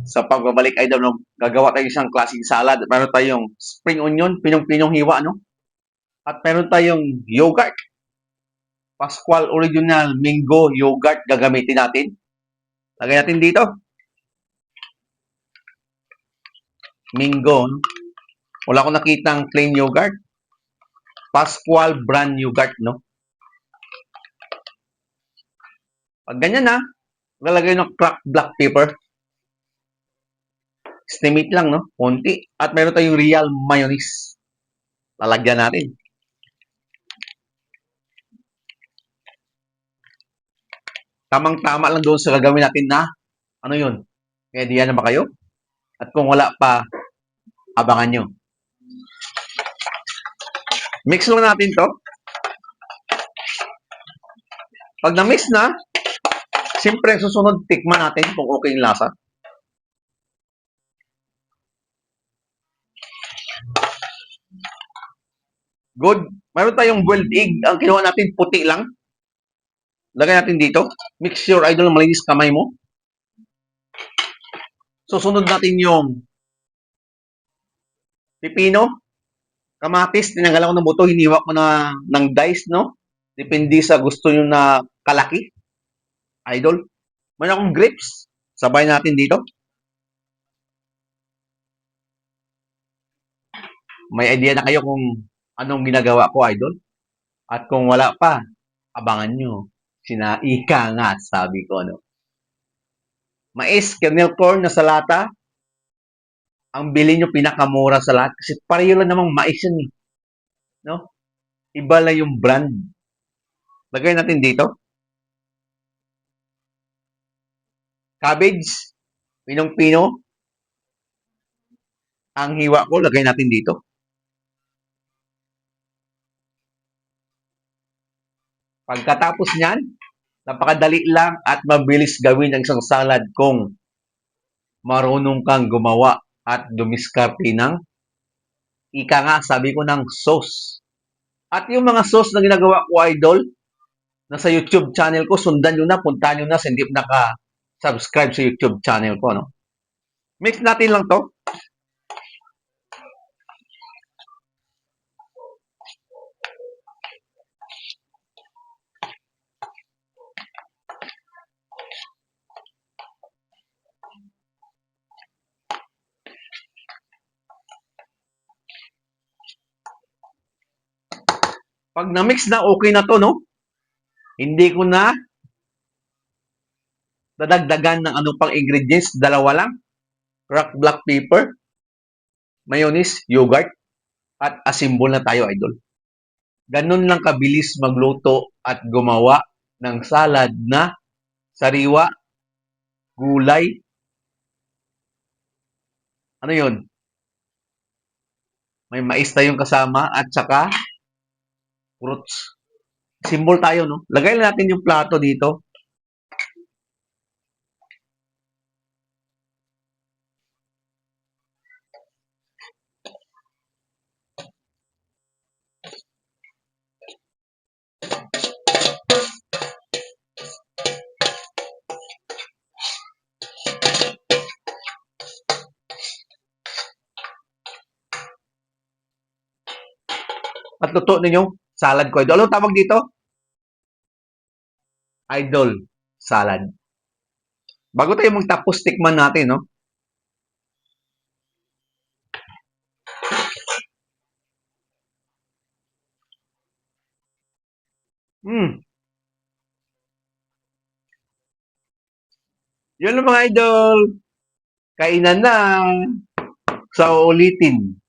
Sa pagbabalik ay daw, no, gagawa tayo isang klaseng salad. Meron tayong spring onion, pinong-pinong hiwa, no? At meron tayong yogurt, Pascual Original Mango Yogurt gagamitin natin. Lagay natin dito. Mango. No? Wala akong nakitang plain yogurt. Pascual brand yogurt, no? Pag ganyan na, lalagay ng cracked black pepper. Estimate lang, no? Konti. At meron tayong real mayonnaise. Lalagyan natin. Tamang-tama lang doon sa gagawin natin na, ano yun? May idea na ba kayo? At kung wala pa, abangan nyo. Mix lang natin to. Pag na-mix na, siyempre susunod, tikman natin kung okay yung lasa. Good. Mayroon tayong boiled egg. Ang kinuha natin, puti lang. Lagay natin dito. Mix your idol, malinis kamay mo. Susunod natin yung pipino, kamatis, tinanggalan ko ng buto, hiniwa ko na ng dice, no? Depende sa gusto nyo na kalaki. Idol. Mayroon akong grapes. Sabay natin dito. May idea na kayo kung anong ginagawa ko, idol? At kung wala pa, abangan nyo. Ika nga, sabi ko, no? Mais, kernel corn na sa lata. Ang bili nyo pinakamura sa lahat. Kasi pareho lang namang mais yan, eh. No? Iba lang yung brand. Lagay natin dito. Cabbage, pinong-pino. Ang hiwa ko, lagay natin dito. Pagkatapos niyan, napakadali lang at mabilis gawin ang isang salad kung marunong kang gumawa at dumiskarte ng, ika nga, sabi ko, ng sauce. At yung mga sauce na ginagawa ko, idol, nasa YouTube channel ko, sundan nyo na, puntahan nyo na, hindi naka-subscribe sa YouTube channel ko, no? Mix natin lang to. Pag na-mix na, okay na to, no? Hindi ko na dadagdagan ng ano pang ingredients. Dalawa lang. Cracked black pepper, mayonnaise, yogurt, at asimbol na tayo, idol. Ganun lang kabilis magluto at gumawa ng salad na sariwa, gulay. Ano yun? May mais tayong kasama at saka fruits. Simbol tayo, no? Lagay lang natin yung plato dito. At luto ninyo, salad ko, idol. Ano tawag dito? Idol salad. Bago tayo magtapos, tikman natin, no? Hmm. Yun lang mga idol. Kainan na. Sa ulitin.